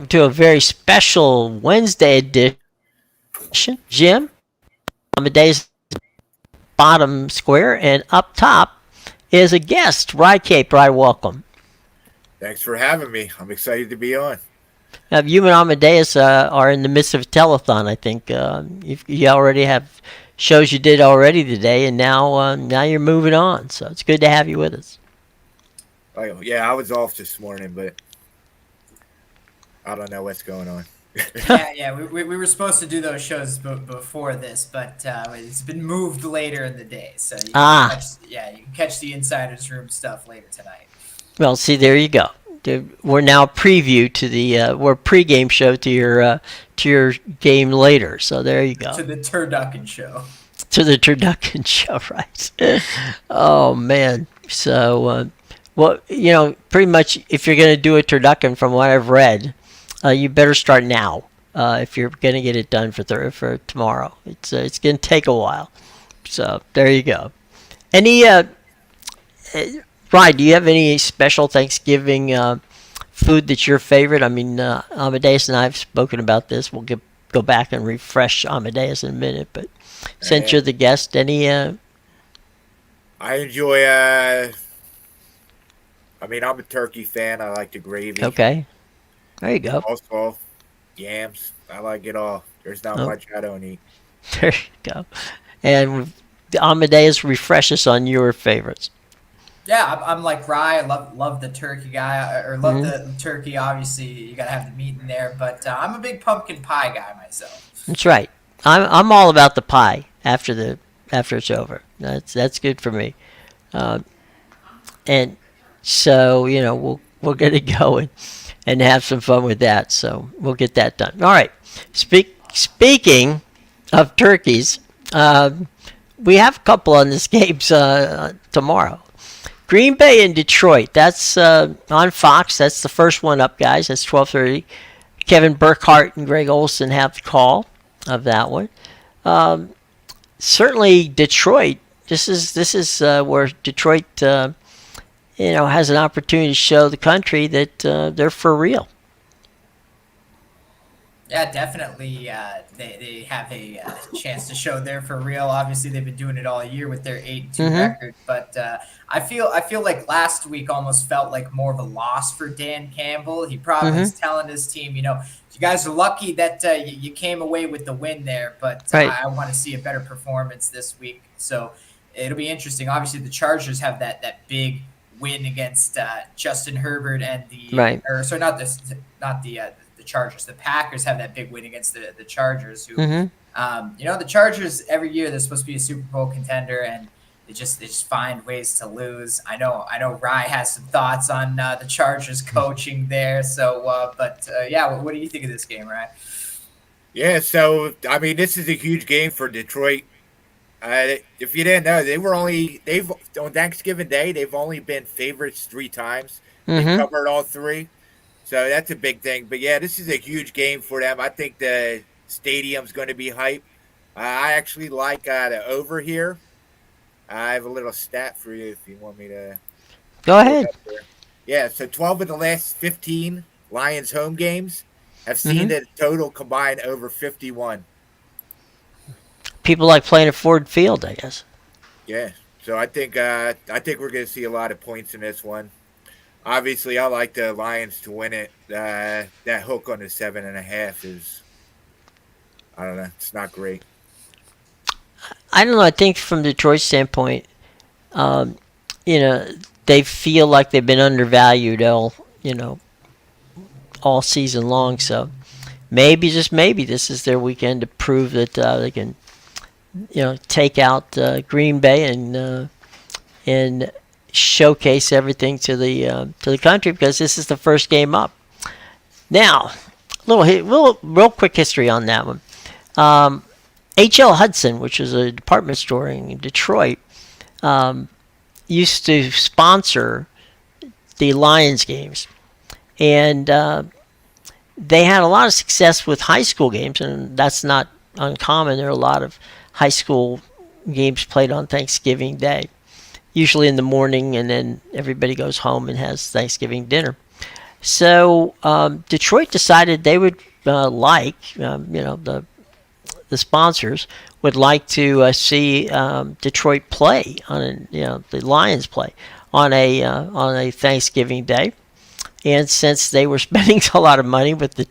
to a very special Wednesday edition. Jim, Amadeus bottom square, and up top is a guest, Rye Cape. Rye, welcome. Thanks for having me. I'm excited to be on. You and Amadeus are in the midst of a telethon, I think. You already have shows you did already today, and now you're moving on. So it's good to have you with us. Oh, yeah, I was off this morning, but I don't know what's going on. We were supposed to do those shows before this, but it's been moved later in the day. So you you can catch the Insiders Room stuff later tonight. Well, see, there you go. We're now preview to we're pregame show to your game later. So there you go. To the Turducken show. To the Turducken show, right? Oh man. So, pretty much, if you're going to do a Turducken, from what I've read, you better start now if you're going to get it done for tomorrow. It's going to take a while. So there you go. Ryan, do you have any special Thanksgiving food that's your favorite? I mean, Amadeus and I have spoken about this. We'll go back and refresh Amadeus in a minute. But since you're the guest, any... I enjoy... I'm a turkey fan. I like the gravy. Okay. There you go. Also, yams. I like it all. There's not much I don't eat. There you go. And Amadeus, refresh us on your favorites. Yeah, I'm like Rye. I love the turkey guy, or love the turkey. Obviously, you gotta have the meat in there. But I'm a big pumpkin pie guy myself. That's right. I'm all about the pie after it's over. That's good for me. And so we're gonna go and have some fun with that. So we'll get that done. All right. Speaking of turkeys, we have a couple on this game tomorrow. Green Bay and Detroit. That's on Fox. That's the first one up, guys. That's 12:30. Kevin Burkhardt and Greg Olson have the call of that one. Certainly, Detroit. This is where Detroit, has an opportunity to show the country that they're for real. Yeah, definitely. They have a chance to show they're for real. Obviously, they've been doing it all year with their 8-2 record. But I feel like last week almost felt like more of a loss for Dan Campbell. He probably was telling his team, you guys are lucky that you came away with the win there, but right. I want to see a better performance this week. So it'll be interesting. Obviously, the Chargers have that big win against Justin Herbert and the Chargers. The Packers have that big win against the Chargers, who, the Chargers every year they're supposed to be a Super Bowl contender, and they just find ways to lose. I know Rye has some thoughts on the Chargers coaching there. So, what do you think of this game, Rye? Yeah, so this is a huge game for Detroit. If you didn't know, on Thanksgiving Day they've only been favorites 3 times. They covered all 3. So that's a big thing. But, yeah, this is a huge game for them. I think the stadium's going to be hype. I actually like the over here. I have a little stat for you if you want me to. Go ahead. Yeah, so 12 of the last 15 Lions home games have seen the total combined over 51. People like playing at Ford Field, I guess. Yeah, so I think we're going to see a lot of points in this one. Obviously, I like the Lions to win it. That hook on the 7.5 is, I don't know, it's not great. I don't know. I think from Detroit's standpoint, they feel like they've been undervalued all season long. So maybe, just maybe, this is their weekend to prove that they can, take out Green Bay and showcase everything to the country, because this is the first game up. Now, real quick history on that one. H.L. Hudson, which is a department store in Detroit, used to sponsor the Lions games, and they had a lot of success with high school games, and that's not uncommon. There are a lot of high school games played on Thanksgiving Day, usually in the morning, and then everybody goes home and has Thanksgiving dinner. So Detroit decided they would the sponsors would like to see Detroit play the Lions play on a Thanksgiving Day, and since they were spending a lot of money with the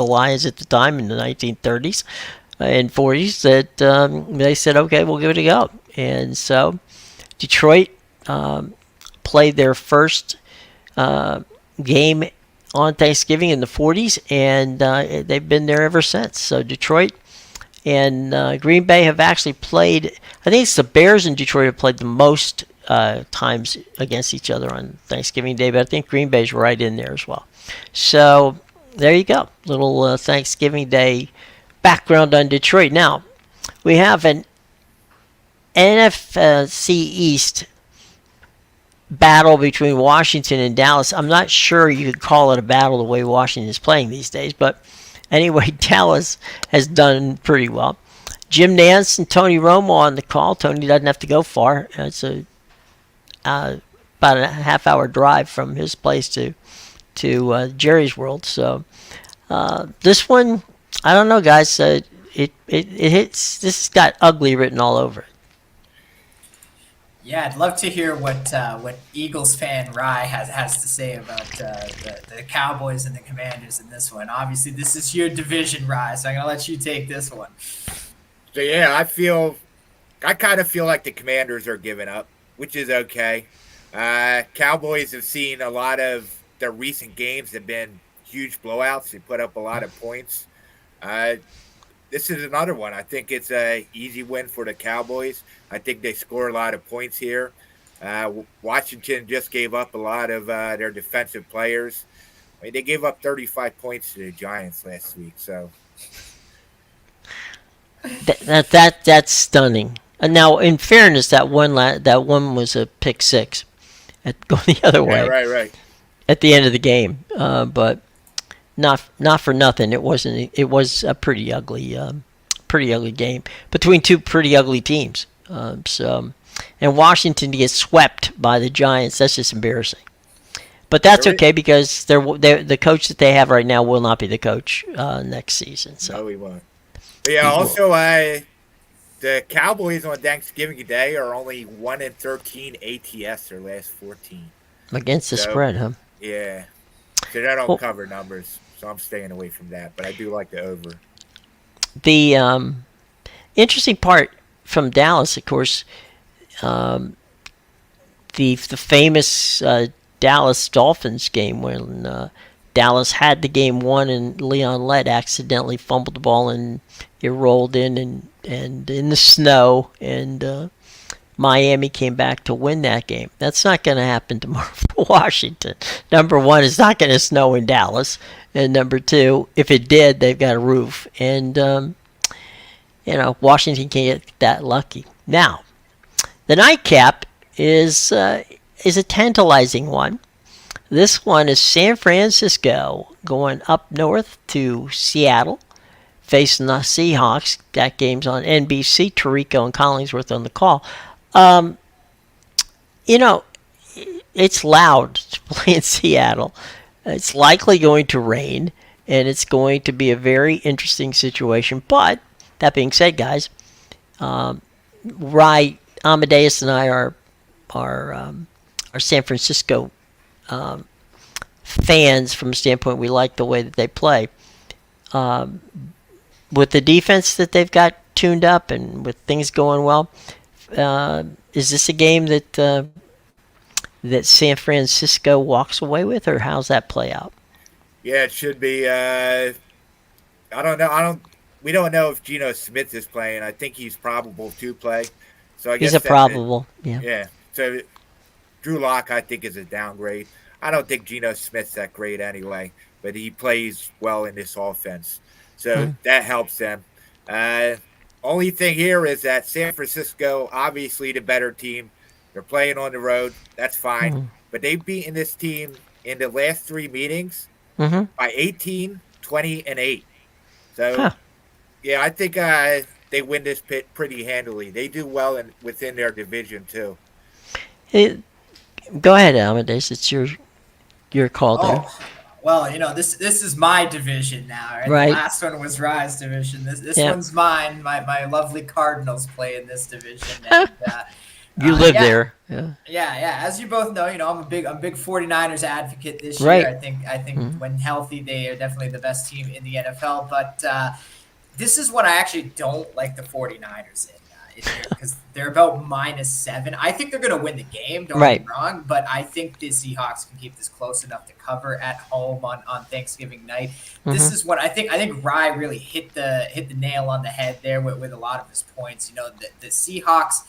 Lions at the time in the 1930s and 40s, that they said, okay, we'll give it a go, and so Detroit played their first game on Thanksgiving in the 40s, and they've been there ever since. So Detroit and Green Bay have actually played. I think it's the Bears and Detroit have played the most times against each other on Thanksgiving Day, but I think Green Bay's right in there as well. So there you go, little Thanksgiving Day background on Detroit. Now we have an NFC East battle between Washington and Dallas. I'm not sure you could call it a battle the way Washington is playing these days, but anyway, Dallas has done pretty well. Jim Nantz and Tony Romo on the call. Tony doesn't have to go far. It's about a half-hour drive from his place to Jerry's World. So this one, I don't know, guys. It hits. This has got ugly written all over it. Yeah, I'd love to hear what Eagles fan Rye has to say about the Cowboys and the Commanders in this one. Obviously, this is your division, Rye, so I'm gonna let you take this one. So yeah, I kind of feel like the Commanders are giving up, which is okay. Cowboys have seen a lot of their recent games have been huge blowouts. They put up a lot of points. This is another one. I think it's an easy win for the Cowboys. I think they score a lot of points here. Washington just gave up a lot of their defensive players. I mean, they gave up 35 points to the Giants last week. So that's stunning. And now, in fairness, that one was a pick six, going the other way. Right. At the end of the game, but not for nothing. It wasn't. It was a pretty ugly game between two pretty ugly teams. And Washington to get swept by the Giants, that's just embarrassing. But that's okay because the coach that they have right now will not be the coach next season. So no, he won't. But yeah. Also, the Cowboys on Thanksgiving Day are only 1-13 ATS their last 14 against the spread, huh? Yeah. So they don't cover numbers, so I'm staying away from that. But I do like the over. The interesting part from Dallas, of course, the famous Dallas Dolphins game when Dallas had the game won and Leon Lett accidentally fumbled the ball and it rolled in and in the snow and Miami came back to win that game. That's not going to happen tomorrow for Washington. Number one, it's not going to snow in Dallas. And number two, if it did, they've got a roof. And, Washington can't get that lucky. Now, the nightcap is a tantalizing one. This one is San Francisco going up north to Seattle, facing the Seahawks. That game's on NBC. Tirico and Collingsworth on the call. It's loud to play in Seattle. It's likely going to rain, and it's going to be a very interesting situation. But that being said, guys, Amadeus and I are San Francisco fans from a standpoint we like the way that they play. With the defense that they've got tuned up and with things going well, is this a game that San Francisco walks away with, or how's that play out? Yeah, it should be. I don't know. We don't know if Geno Smith is playing. I think he's probable to play. So I guess he's a probable. Yeah. Yeah. So Drew Lock, I think, is a downgrade. I don't think Geno Smith's that great anyway, but he plays well in this offense, so that helps them. Only thing here is that San Francisco, obviously the better team. They're playing on the road. That's fine. But they've beaten this team in the last three meetings by 18, 20, and 8. So, yeah, I think they win this pit pretty handily. They do well within their division, too. Go ahead, Amadeus. It's your call there. Well, this is my division now, right? The Right. last one was Rye's division. This Yeah. one's mine. My lovely Cardinals play in this division, and You live yeah, there. Yeah. yeah. As you both know, I'm a big 49ers advocate this year. Right. I think Mhm. when healthy, they are definitely the best team in the NFL. But this is what I actually don't like the 49ers in there because they're about -7. I think they're going to win the game. Don't get Right. me wrong, but I think the Seahawks can keep this close enough to cover at home on Thanksgiving night. This Mhm. is what I think. I think Rye really hit the nail on the head there with a lot of his points. The Seahawks.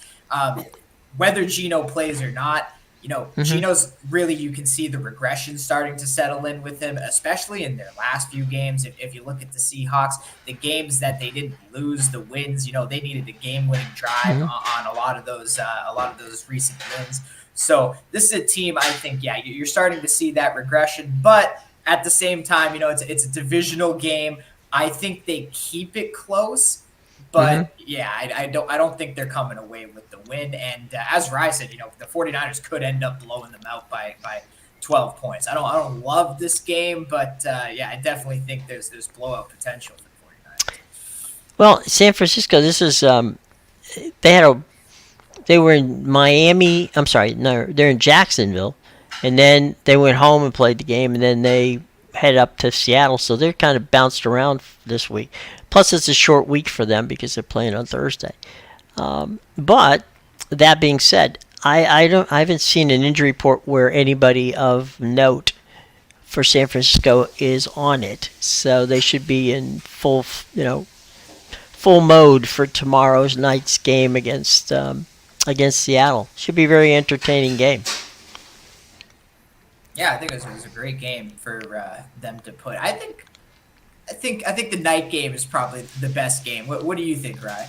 Whether Geno plays or not, Mhm. Geno's really, you can see the regression starting to settle in with him, especially in their last few games. If you look at the Seahawks, the games that they didn't lose, the wins, they needed a game-winning drive Mhm. on a lot of those recent wins. So this is a team, I think, yeah, you're starting to see that regression, but at the same time, it's a divisional game. I think they keep it close. Mhm. But yeah, I don't think they're coming away with the win. And as Rye said, the 49ers could end up blowing them out by 12 points. I don't love this game, but yeah, I definitely think there's blowout potential for the 49ers. Well, San Francisco. This is they had a they were in Miami. I'm sorry, no, they're in Jacksonville, and then they went home and played the game, and then they head up to Seattle. So they're kind of bounced around this week. Plus, it's a short week for them because they're playing on Thursday. But that being said, I haven't seen an injury report where anybody of note for San Francisco is on it. So they should be in full mode for tomorrow's night's game against Seattle. Should be a very entertaining game. Yeah, I think it was a great game for them to put. I think the night game is probably the best game. What do you think, Rye?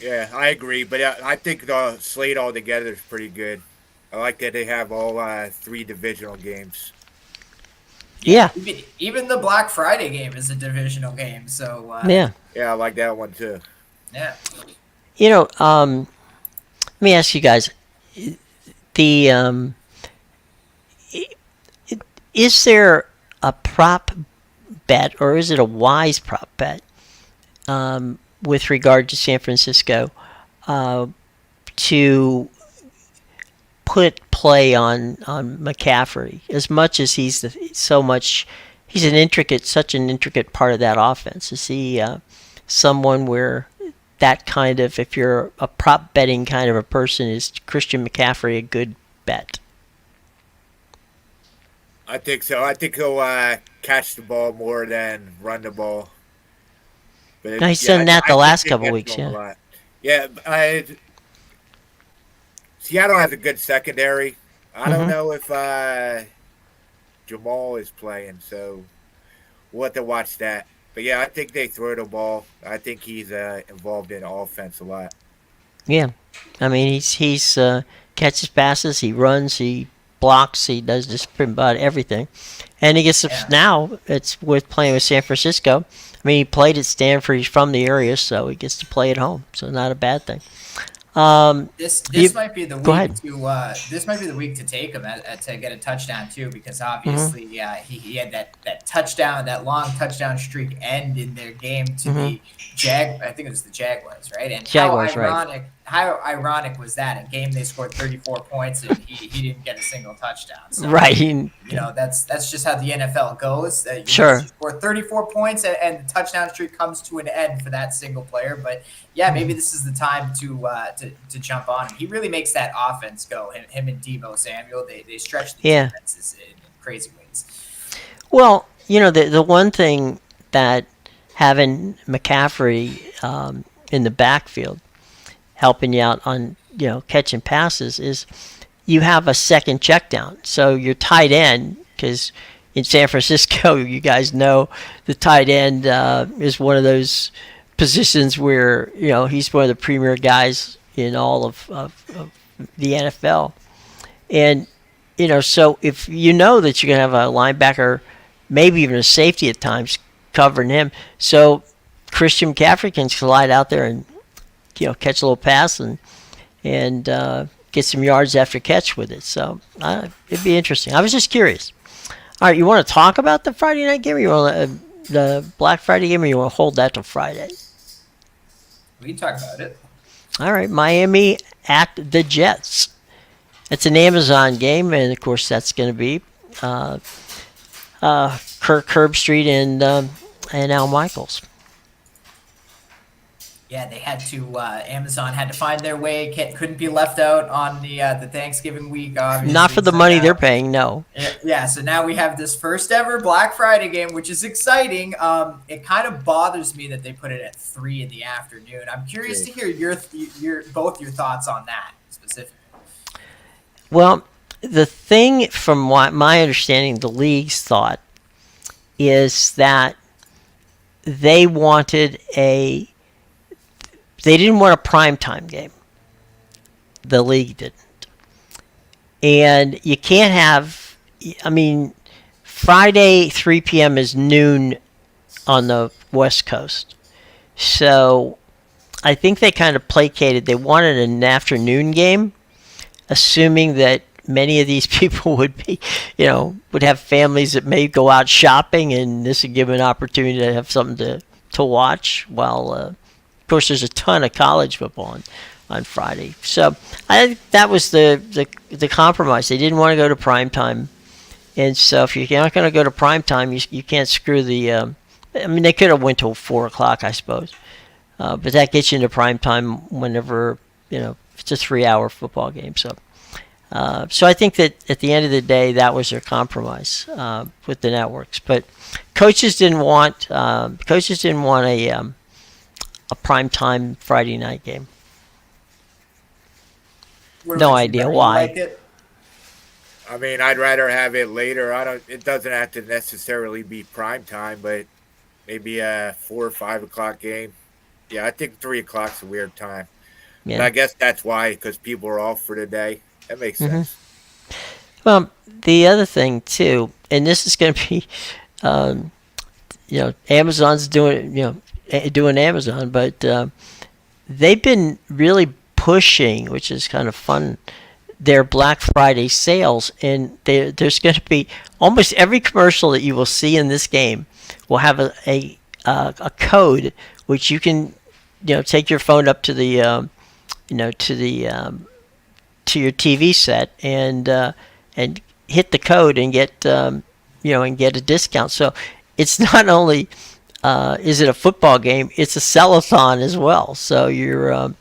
Yeah, I agree, but I think the slate altogether is pretty good. I like that they have all three divisional games. Yeah, Yeah, even the Black Friday game is a divisional game. So yeah. Yeah, I like that one too. yeah. Let me ask you guys: the is there a prop bet, or is it a wise prop bet with regard to San Francisco to put play on McCaffrey as much as he's such an intricate part of that offense? Is he someone where that kind of, if you're a prop betting kind of a person, is Christian McCaffrey a good bet? I think so. I think he'll catch the ball more than run the ball. But No, he's yeah, done that I the think last they couple catch weeks. the ball a Yeah. lot. Yeah, Seattle has a good secondary. I don't Mhm. know if Jamal is playing, so we'll have to watch that. But yeah, I think they throw the ball. I think he's involved in offense a lot. Yeah. I mean, he's catches passes, he runs, he blocks, he does just pretty about everything. And he gets Yeah. now it's with playing with San Francisco. I mean, he played at Stanford. He's from the area, so he gets to play at home. So not a bad thing. This You this might be the go week ahead. to take him to get a touchdown too, because Hmm. obviously he had that long touchdown streak end in their game to Hmm. the I think it was the Jaguars, right? And Jaguars, right? how ironic was that? A game they scored 34 points and he didn't get a single touchdown. So Right. that's just how the NFL goes. Sure. You score 34 points and the touchdown streak comes to an end for that single player. But yeah, maybe this is the time to jump on him. He really makes that offense go. Him and Debo Samuel, they stretch the Yeah. defenses in crazy ways. Well, the one thing that having McCaffrey in the backfield helping you out on catching passes is you have a second check down. So your tight end, because in San Francisco, you guys know the tight end is one of those positions where he's one of the premier guys in all of the NFL. And so if you know that you're gonna have a linebacker, maybe even a safety at times covering him, so Christian McCaffrey can slide out there and catch a little pass and get some yards after catch with it. So it'd be interesting. I was just curious. All right, you want to talk about the Friday night game, or you want the Black Friday game, or you want to hold that to Friday? We can talk about it. All right, Miami at the Jets. It's an Amazon game, and of course that's going to be Kirk Herbstreit and Al Michaels. Yeah, they had to. Amazon had to find their way. Couldn't be left out on the Thanksgiving week. Obviously, Not for the so money now, they're paying, no. yeah. So now we have this first ever Black Friday game, which is exciting. It kind of bothers me that they put it at 3 in the afternoon. I'm curious to hear your both your thoughts on that specifically. Well, the thing from what my understanding, the league's thought is that they wanted they didn't want a primetime game. The league didn't. And you can't have, I mean, Friday 3 p.m. is noon on the West Coast. So I think they kind of placated. They wanted an afternoon game, assuming that many of these people would be, would have families that may go out shopping, and this would give them an opportunity to have something to watch while, of course, there's a ton of college football on Friday. So I think that was the compromise. They didn't want to go to prime time. And so if you're not going to go to prime time, you can't screw the they could have went till 4 o'clock, I suppose. But that gets you into prime time whenever, it's a 3-hour football game. So I think that at the end of the day, that was their compromise with the networks. But coaches didn't want a primetime Friday night game. No idea why. Like it? I mean, I'd rather have it later. It doesn't have to necessarily be prime time, but maybe a 4 or 5 o'clock game. Yeah, I think 3 o'clock's a weird time. Yeah. But I guess that's why, because people are off for the day. That makes sense. Well, the other thing too, and this is going to be, Amazon's doing Amazon, but they've been really pushing, which is kind of fun, their Black Friday sales, and there's going to be almost every commercial that you will see in this game will have a code which you can take your phone up to the to your TV set and hit the code and get and get a discount. So it's not only is it a football game, it's a sell-a-thon as well. So you're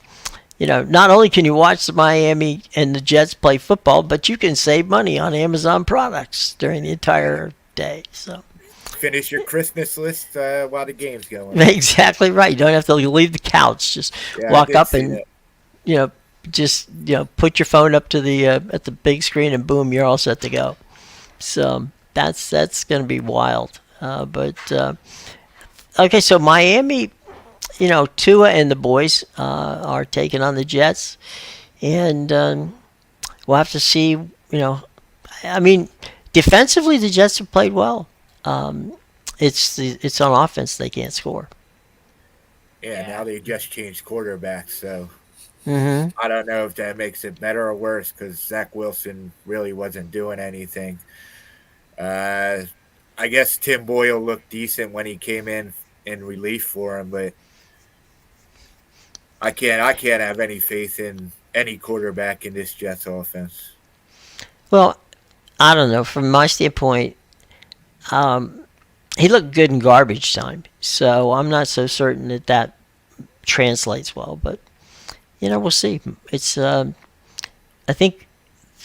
not only can you watch the Miami and the Jets play football, but you can save money on Amazon products during the entire day. So finish your Christmas list while the game's going. Exactly right. You don't have to leave the couch. Just walk up and put your phone up to the at the big screen, and boom, you're all set to go. So that's going to be wild. Okay, so Miami, Tua and the boys are taking on the Jets, and we'll have to see. I mean, defensively, the Jets have played well. It's on offense they can't score. Yeah, now they just changed quarterbacks, so Mm-hmm. I don't know if that makes it better or worse because Zach Wilson really wasn't doing anything. I guess Tim Boyle looked decent when he came in relief for him, but I can't have any faith in any quarterback in this Jets offense. Well, I don't know. From my standpoint, he looked good in garbage time, so I'm not so certain that translates well. But we'll see. It's I think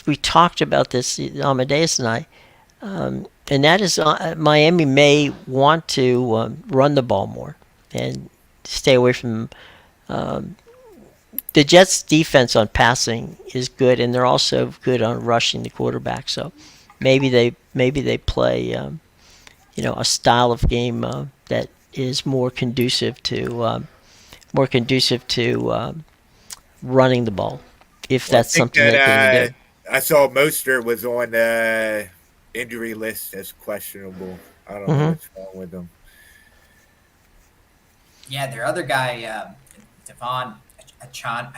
we talked about this, Amadeus and I, and that is Miami may want to run the ball more and stay away from. The Jets' defense on passing is good, and they're also good on rushing the quarterback. So maybe they play a style of game that is more conducive to running the ball, if that's something that they can do. I saw Mostert was on the injury list as questionable. I don't know what's wrong with him. Yeah, their other guy, Devon Achane.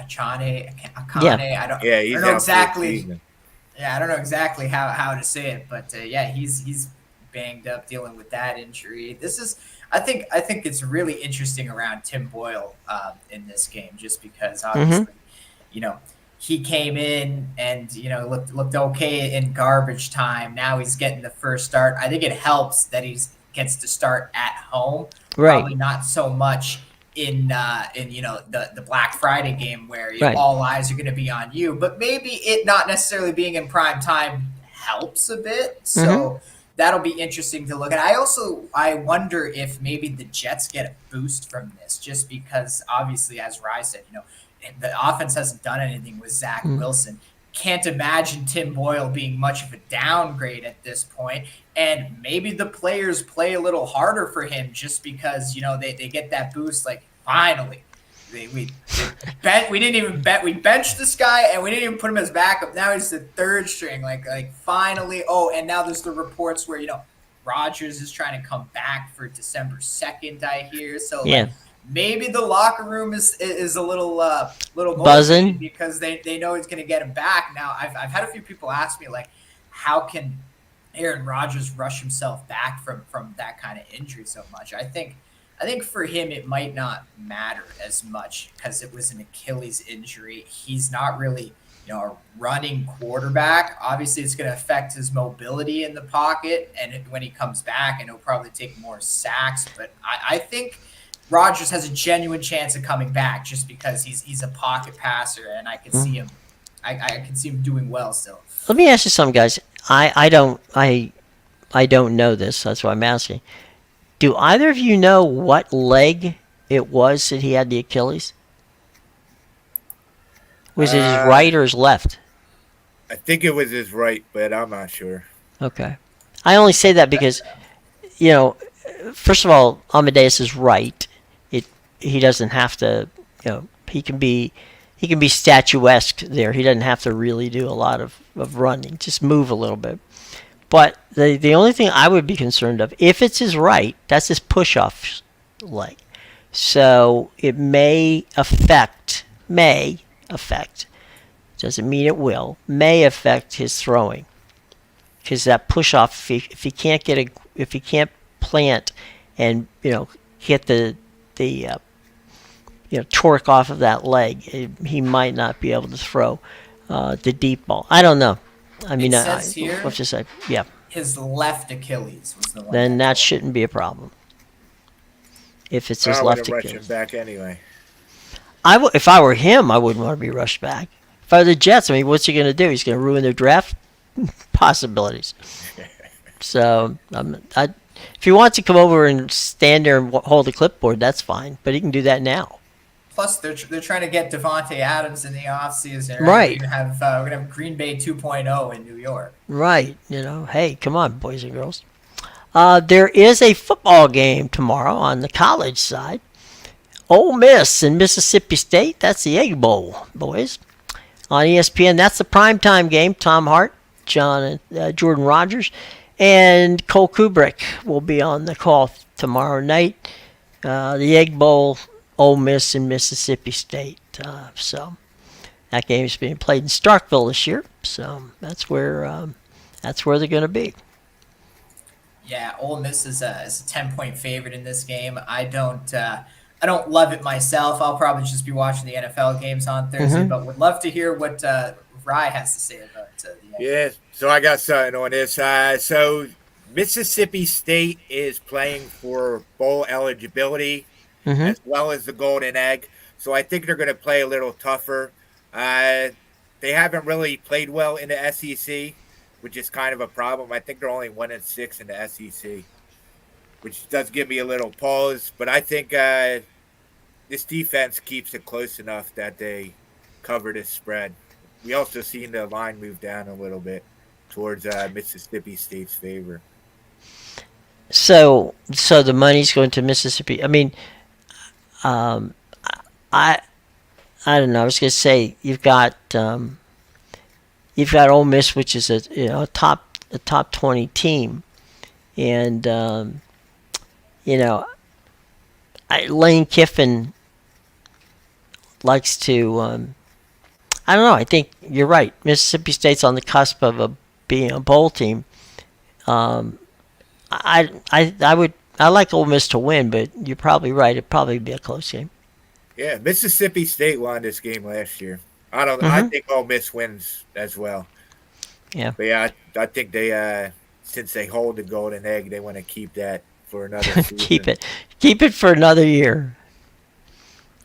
Yeah. I don't Yeah, he's know out exactly. for the season. Yeah, I don't know exactly how to say it, but he's banged up dealing with that injury. I think it's really interesting around Tim Boyle in this game, just because Mm-hmm. obviously, you know, he came in and looked okay in garbage time. Now he's getting the first start. I think it helps that he's gets to start at home. Right. Probably not so much in the Black Friday game where Right. all eyes are going to be on you, but maybe it not necessarily being in prime time helps a bit. Mm-hmm. So that'll be interesting to look at. I wonder if maybe the Jets get a boost from this, just because obviously, as Rye said, the offense hasn't done anything with Zach Wilson. Can't imagine Tim Boyle being much of a downgrade at this point. And maybe the players play a little harder for him just because, they get that boost. Like, finally, we didn't even bet. We benched this guy and we didn't even put him as backup. Now he's the third string. Like finally. Oh, and now there's the reports where, Rodgers is trying to come back for December 2nd, I hear. So, Yeah. maybe the locker room is a little Buzzing because they know he's going to get him back. Now, I've had a few people ask me, like, how can Aaron Rodgers rush himself back from that kind of injury so much? I think for him it might not matter as much because it was an Achilles injury. He's not really a running quarterback. Obviously, it's going to affect his mobility in the pocket, and when he comes back, and he'll probably take more sacks. But I think Rodgers has a genuine chance of coming back just because he's a pocket passer, and I can see him. I can see him doing well still. Let me ask you something, guys. I don't know this. That's why I'm asking. Do either of you know what leg it was that he had the Achilles? Was it his right or his left? I think it was his right, but I'm not sure. Okay. I only say that because, first of all, Amadeus is right. He doesn't have to, he can be statuesque there. He doesn't have to really do a lot of running. Just move a little bit. But the only thing I would be concerned of, if it's his right, that's his push-off leg. So it may affect, doesn't mean it will, may affect his throwing. Because that push-off, if he can't plant and, hit the torque off of that leg, he might not be able to throw the deep ball. I don't know. I mean, it says here, let's just say, yeah. His left Achilles was the one. Then that shouldn't be a problem. If it's his left rush Achilles. him back anyway. If I were him, I wouldn't want to be rushed back. If I were the Jets, I mean, what's he going to do? He's going to ruin their draft possibilities. So, if he wants to come over and stand there and hold a clipboard, that's fine. But he can do that now. Plus, they're trying to get Devontae Adams in the offseason. Right. We're gonna have Green Bay 2.0 in New York. Right. Hey, come on, boys and girls. There is a football game tomorrow on the college side. Ole Miss and Mississippi State. That's the Egg Bowl, boys. On ESPN, that's the primetime game. Tom Hart, Jordan Rogers, and Cole Kubrick will be on the call tomorrow night. The Egg Bowl, Ole Miss and Mississippi State. So that game is being played in Starkville this year. So that's where they're going to be. Yeah, Ole Miss is a 10-point favorite in this game. I don't love it myself. I'll probably just be watching the NFL games on Thursday, but would love to hear what Rye has to say about the Yeah, so I got something on this. So Mississippi State is playing for bowl eligibility as well as the Golden Egg. So I think they're going to play a little tougher. They haven't really played well in the SEC, which is kind of a problem. I think they're only 1-6 in the SEC, which does give me a little pause. But I think this defense keeps it close enough that they cover this spread. We also seen the line move down a little bit towards Mississippi State's favor. So the money's going to Mississippi. I mean, I don't know. I was going to say you've got Ole Miss, which is a top 20 team, and Lane Kiffin likes to. I don't know. I think you're right. Mississippi State's on the cusp of being a bowl team. I like Ole Miss to win, but you're probably right. It'd probably be a close game. Yeah, Mississippi State won this game last year. I don't. I Mm-hmm. think Ole Miss wins as well. Yeah. But yeah, I think they since they hold the golden egg, they want to keep that for another keep season. it. Keep it for another year.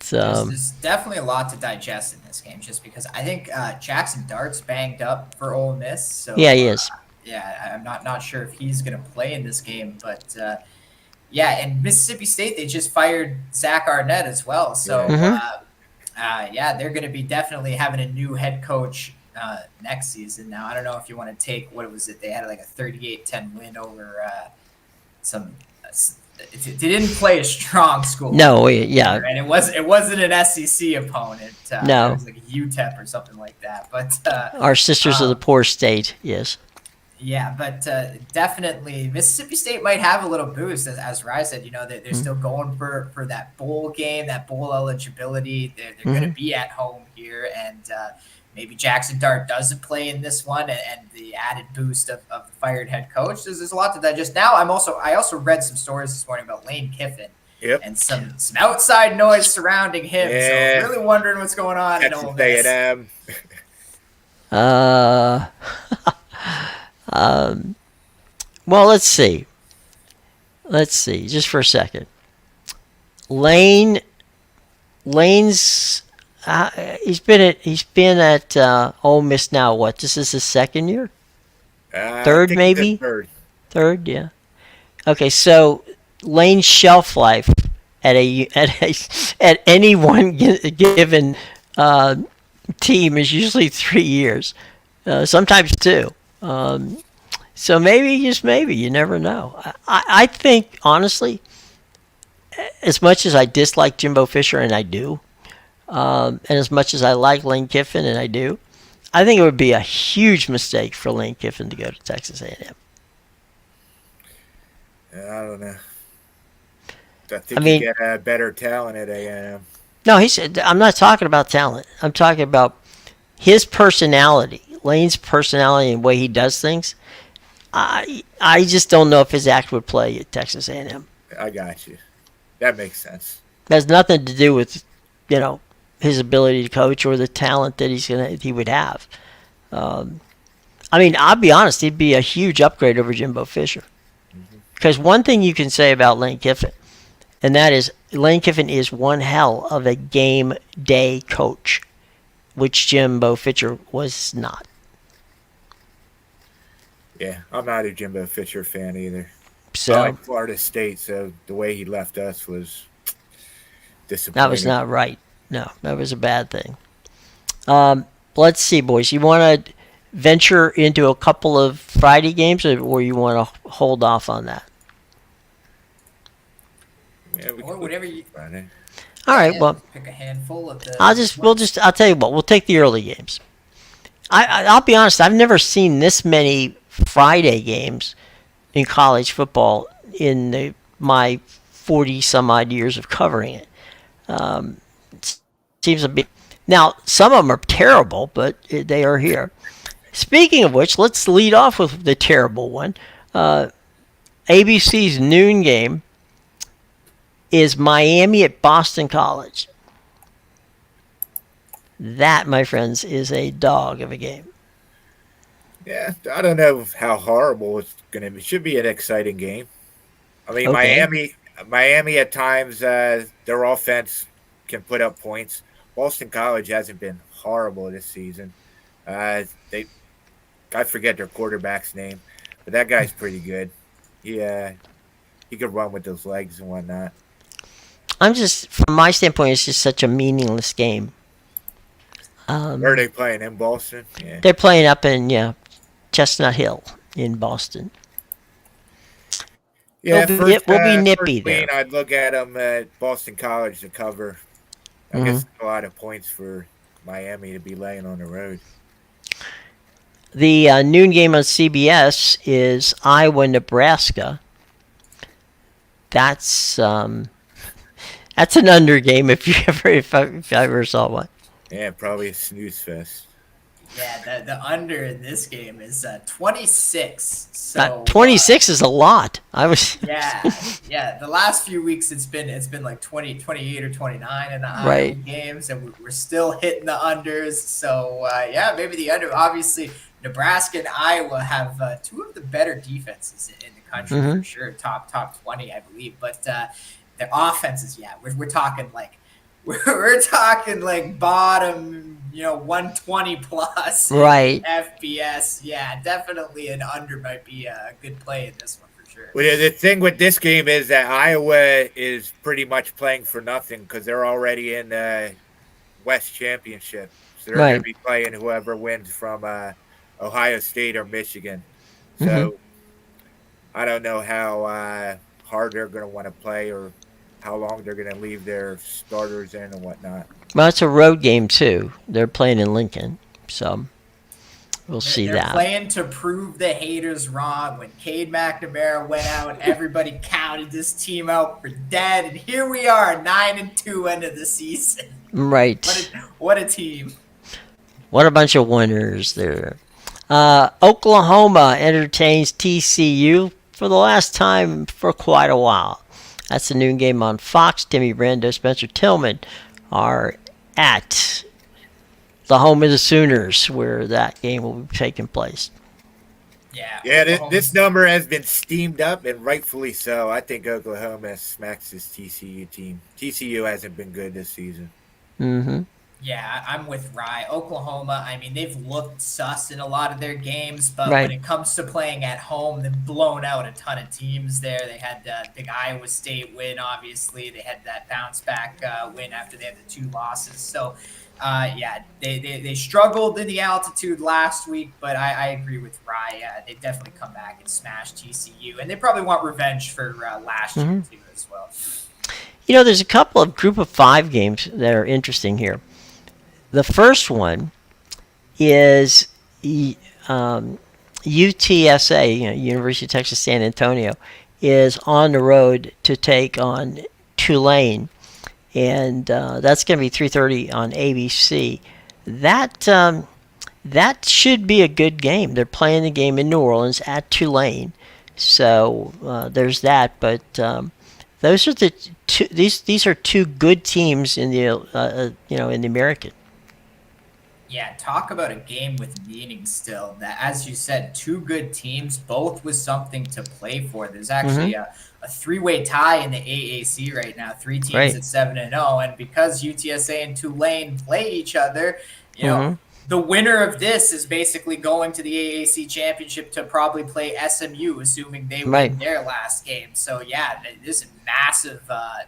There's definitely a lot to digest in this game, just because I think Jackson Dart's banged up for Ole Miss. So Yeah, he is. yeah, I'm not sure if he's going to play in this game, but yeah, and Mississippi State, they just fired Zach Arnett as well. So Mhm. yeah, they're going to be definitely having a new head coach next season. Now, I don't know if you want to take, what was it? They had like a 38-10 win over some. They didn't play a strong school. No, yeah. And it wasn't an SEC opponent. No. It was like a UTEP or something like that. But Our sisters of the poor state, yes. yeah, but definitely Mississippi State might have a little boost, as Rye said. You know, they're still going for that bowl game, that bowl eligibility. They're going to be at home here, and maybe Jackson Dart doesn't play in this one, and the added boost of the fired head coach. There's a lot to digest. Now, I also read some stories this morning about Lane Kiffin. Yep. And some outside noise surrounding him. Yeah. So really wondering what's going on in Ole Miss. Well, let's see. Just for a second. Lane's he's been at Ole Miss now. What? This is his second year. Third, maybe. Third, yeah. Okay, so Lane's shelf life at any one given team is usually 3 years, sometimes 2. So maybe, just maybe, you never know. I think, honestly, as much as I dislike Jimbo Fisher, and I do, and as much as I like Lane Kiffin, and I do, I think it would be a huge mistake for Lane Kiffin to go to Texas A&M. I don't know. I think you get better talent at A&M. No, he said, I'm not talking about talent. I'm talking about his personality, Lane's personality and the way he does things. I just don't know if his act would play at Texas A&M. I got you. That makes sense. It has nothing to do with, his ability to coach or the talent that he would have. I mean, I'll be honest, he'd be a huge upgrade over Jimbo Fisher. Because one thing you can say about Lane Kiffin, and that is Lane Kiffin is one hell of a game day coach, which Jimbo Fisher was not. Yeah, I'm not a Jimbo Fisher fan either. So I like Florida State, so the way he left us was disappointing. That was not right. No, that was a bad thing. Let's see, boys. You want to venture into a couple of Friday games, or you want to hold off on that? Yeah, or whatever you. Friday. All right. Well, pick a handful of the. I'll tell you what. We'll take the early games. I'll be honest. I've never seen this many Friday games in college football in my 40 some odd years of covering it. It seems a bit. Now, some of them are terrible, but they are here. Speaking of which, let's lead off with the terrible one. ABC's noon game is Miami at Boston College. That, my friends, is a dog of a game. Yeah, I don't know how horrible it's going to be. It should be an exciting game. I mean, Okay. Miami at times, their offense can put up points. Boston College hasn't been horrible this season. I forget their quarterback's name, but that guy's pretty good. He could run with those legs and whatnot. From my standpoint, it's just such a meaningless game. Where are they playing? In Boston? Yeah. They're playing up in Chestnut Hill in Boston. Yeah, we'll be nippy there. I'd look at them at Boston College to cover. I guess a lot of points for Miami to be laying on the road. The noon game on CBS is Iowa-Nebraska. That's an under game if I ever saw one. Yeah, probably a snooze fest. Yeah, the under in this game is 26. So 26 is a lot. I was yeah. The last few weeks it's been like 20, 28 or 29 in the Iowa right. games, and we're still hitting the unders. So yeah, maybe the under. Obviously, Nebraska and Iowa have two of the better defenses in the country Mm-hmm. for sure. Top 20, I believe. But their offenses, yeah, we're talking like we're talking like bottom, 120 plus in Right. FPS. Yeah, definitely an under might be a good play in this one for sure. Well, the thing with this game is that Iowa is pretty much playing for nothing because they're already in the West Championship. So they're going to Right. be playing whoever wins from Ohio State or Michigan. Mm-hmm. So I don't know how hard they're going to want to play or how long they're going to leave their starters in and whatnot. Well, it's a road game too. They're playing in Lincoln, so we'll They're, see they're that. playing to prove the haters wrong. When Cade McNamara went out, everybody counted this team out for dead, and here we are, 9-2 end of the season. Right. What a team! What a bunch of winners there. Oklahoma entertains TCU for the last time for quite a while. That's the noon game on Fox. Timmy Brando, Spencer Tillman are at the home of the Sooners where that game will be taking place. Yeah, This number has been steamed up, and rightfully so. I think Oklahoma smacks this TCU team. TCU hasn't been good this season. Mm-hmm. Yeah, I'm with Rye. Oklahoma, I mean, they've looked sus in a lot of their games, but Right. when it comes to playing at home, they've blown out a ton of teams there. They had the big Iowa State win, obviously. They had that bounce back win after they had the two losses. So, yeah, they struggled in the altitude last week, but I agree with Rye. They definitely come back and smash TCU, and they probably want revenge for last year, too, as well. There's a couple of group of 5 games that are interesting here. The first one is UTSA, University of Texas San Antonio, is on the road to take on Tulane, and that's going to be 3:30 on ABC. That should be a good game. They're playing the game in New Orleans at Tulane, so there's that. But those are the two. These are two good teams in the in the American. Yeah, talk about a game with meaning still. That, as you said, two good teams, both with something to play for. There's actually a three-way tie in the AAC right now. 3 teams Right. at 7-0, and because UTSA and Tulane play each other, the winner of this is basically going to the AAC championship to probably play SMU, assuming they Right. win their last game. So yeah, there's a massive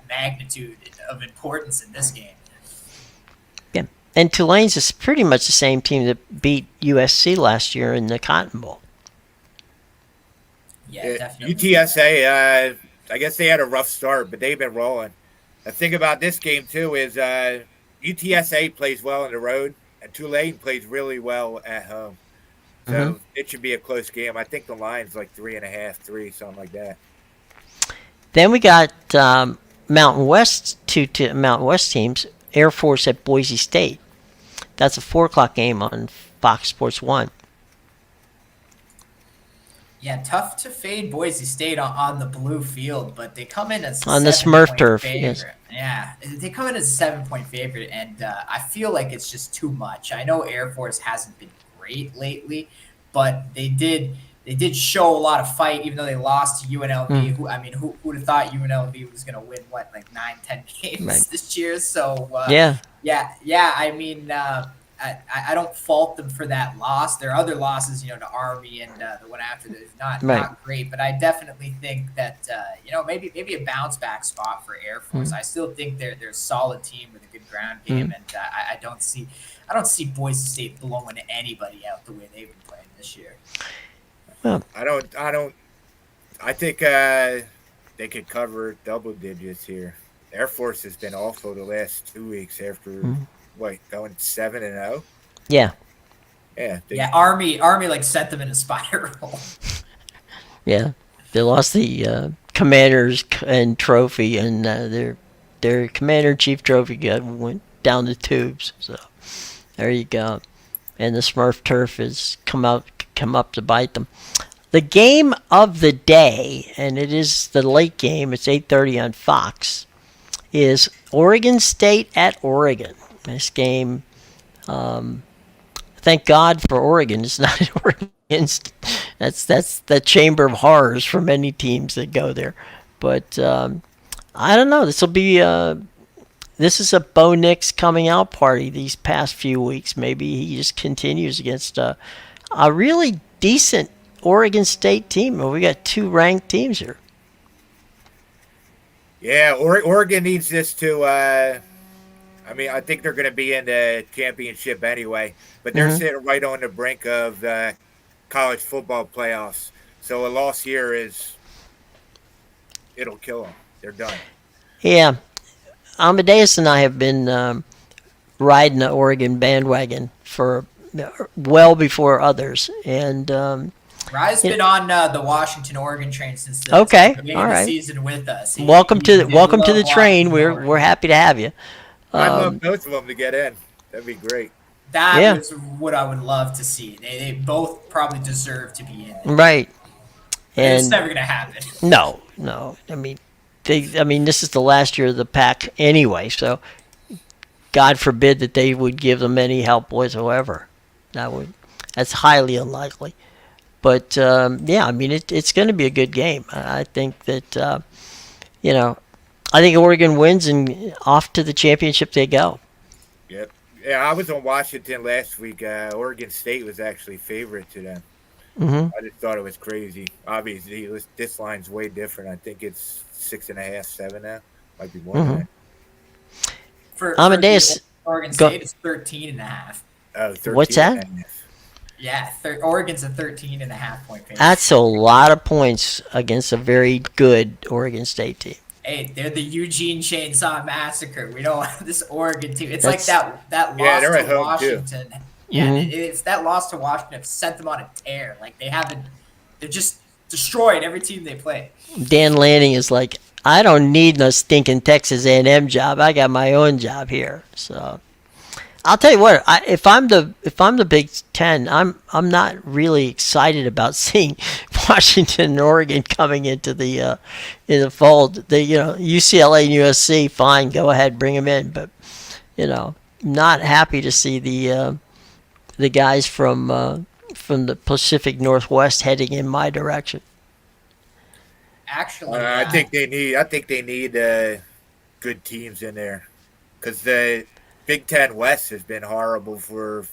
magnitude of importance in this game. Yeah. And Tulane's is pretty much the same team that beat USC last year in the Cotton Bowl. Yeah, definitely. UTSA, I guess they had a rough start, but they've been rolling. The thing about this game, too, is UTSA plays well on the road, and Tulane plays really well at home. So it should be a close game. I think the line's like 3.5, 3, something like that. Then we got Mountain West, two Mountain West teams, Air Force at Boise State. That's a 4:00 game on Fox Sports 1. Yeah, tough to fade Boise State on the blue field, but they come in as a On the Smurf turf, favorite. yes. Yeah, they come in as a 7-point favorite, and I feel like it's just too much. I know Air Force hasn't been great lately, but they did show a lot of fight, even though they lost to UNLV. Who would have thought UNLV was going to win like 9-10 games this year? So Yeah. I mean, I don't fault them for that loss. There are other losses, to Army and the one after that is not great. But I definitely think that maybe a bounce back spot for Air Force. I still think they're a solid team with a good ground game, and I don't see Boise State blowing anybody out the way they've been playing this year. Well, I think they could cover double digits here. Air Force has been awful the last 2 weeks after going 7-0. Yeah. Yeah, Army like sent them in a spiral. Yeah. They lost the Commanders and trophy, and their Commander-in-Chief trophy went down the tubes. So there you go. and the Smurf turf has come up to bite them. The game of the day, and it is the late game. It's 8:30 on Fox. Is Oregon State at Oregon. This game, thank God for Oregon. It's not at Oregon. That's the chamber of horrors for many teams that go there. But I don't know. This is a Bo Nix coming out party these past few weeks. Maybe he just continues against a really decent Oregon State team. Well, we got two ranked teams here. Yeah, Oregon needs this to. I think they're going to be in the championship anyway, but they're sitting right on the brink of the college football playoffs. So a loss here it'll kill them. They're done. Yeah, Amadeus and I have been riding the Oregon bandwagon for well before others, and Rye's been on the Washington-Oregon train since the beginning of the season with us. Welcome to the train. We're happy to have you. I'd love both of them to get in. That'd be great. That was what I would love to see. They both probably deserve to be in there. Right. And it's never going to happen. No. I mean, this is the last year of the pack anyway, so God forbid that they would give them any help whatsoever. That's highly unlikely. But it's going to be a good game. I think that I think Oregon wins and off to the championship they go. Yep. Yeah, I was on Washington last week. Oregon State was actually favorite to them. Mm-hmm. I just thought it was crazy. Obviously, this line's way different. I think it's 6.5, 7 now. Might be more than that. For Amadeus, Oregon State is 13.5. Oh, 13. What's that? Yeah, Oregon's a 13.5 point favorite. That's a lot of points against a very good Oregon State team. Hey, they're the Eugene Chainsaw Massacre. We don't have this Oregon team. It's like that loss to Washington. Too. Yeah, it's that loss to Washington sent them on a tear. Like they're just destroyed every team they play. Dan Lanning is like, I don't need no stinking Texas A&M job. I got my own job here. So I'll tell you what. If I'm the Big Ten, I'm not really excited about seeing Washington and Oregon coming into the fold. UCLA and USC, fine, go ahead, bring them in. But not happy to see the guys from the Pacific Northwest heading in my direction. Actually, I think they need good teams in there because the Big Ten West has been horrible for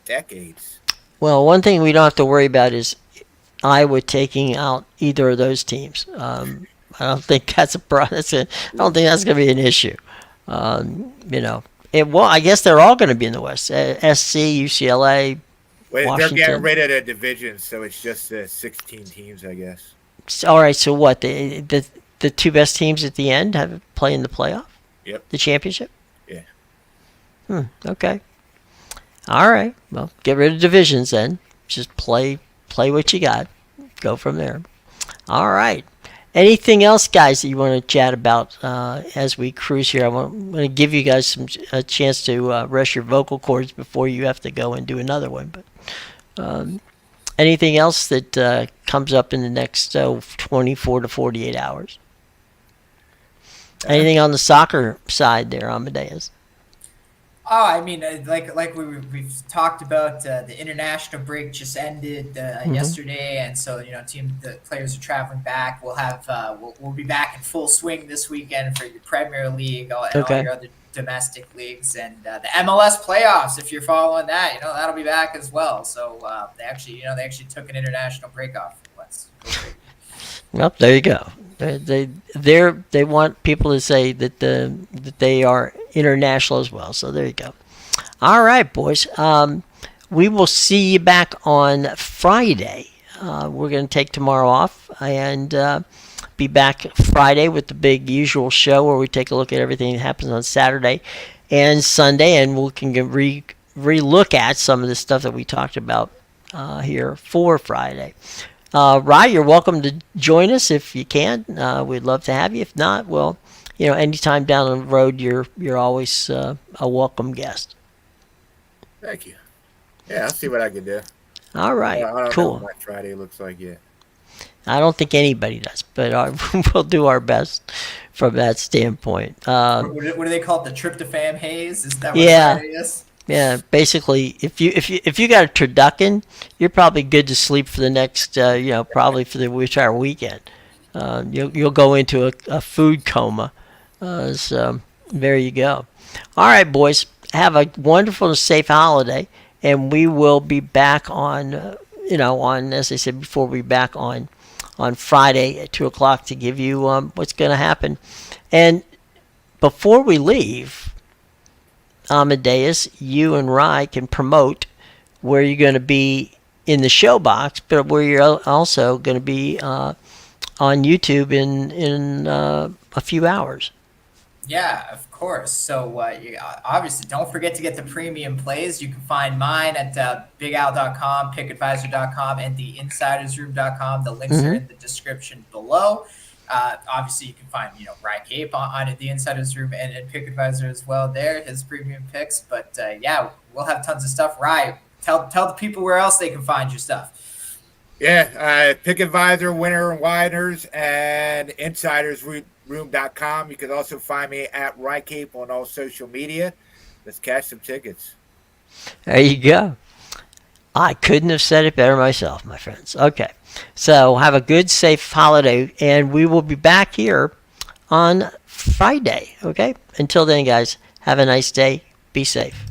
decades. Well, one thing we don't have to worry about is Iowa taking out either of those teams. I don't think that's I don't think that's going to be an issue. I guess they're all going to be in the West. SC, UCLA, Washington. They're getting rid of the divisions, so it's just 16 teams, I guess. All right. So what? The two best teams at the end have play in the playoff. Yep. The championship. Yeah. Okay. All right. Well, get rid of divisions then. Just play what you got. Go from there. All right. Anything else, guys, that you want to chat about as we cruise here? I'm going to give you guys a chance to rest your vocal cords before you have to go and do another one. But anything else that comes up in the next 24 to 48 hours? Anything on the soccer side there, Amadeus? Oh, I mean, like we've talked about, the international break just ended yesterday, and so the players are traveling back. We'll have we'll be back in full swing this weekend for your Premier League and all your other domestic leagues, and the MLS playoffs. If you're following that, that'll be back as well. So they actually took an international break off. Well, there you go. They want people to say that they are international as well. So there you go. All right, boys. We will see you back on Friday. We're going to take tomorrow off and be back Friday with the big usual show where we take a look at everything that happens on Saturday and Sunday, and we can re-look at some of the stuff that we talked about here for Friday. Rye, you're welcome to join us if you can. We'd love to have you. If not, well, anytime down the road, you're always a welcome guest. Thank you. Yeah, I'll see what I can do. All right, I don't know what cool. my Friday looks like yet. I don't think anybody does, but we'll do our best from that standpoint. What do they call it? The tryptophan haze? Is that what Yeah, Friday is? yeah. Basically, if you got a turducken, you're probably good to sleep for the next, probably for the entire weekend. You'll go into a food coma. So there you go. All right, boys. Have a wonderful and safe holiday, and we will be back on. On, as I said before, we'll be back on Friday at 2 o'clock to give you what's going to happen. And before we leave, Amadeus, you and Rye can promote where you're going to be in the show box, but where you're also going to be on YouTube in a few hours. Yeah, of course. So obviously, don't forget to get the premium plays. You can find mine at bigowl.com, pickadvisor.com, and theinsidersroom.com. The links are in the description below. Obviously, you can find Rye Cape on the Insiders Room and Pick Advisor as well. There, his premium picks. But yeah, we'll have tons of stuff. Rye, tell the people where else they can find your stuff. Yeah, Pick Advisor, Winner and Widers, and InsidersRoom.com. You can also find me at Rycape on all social media. Let's cash some tickets. There you go. I couldn't have said it better myself, my friends. Okay, so have a good, safe holiday, and we will be back here on Friday. Okay, until then, guys, have a nice day. Be safe.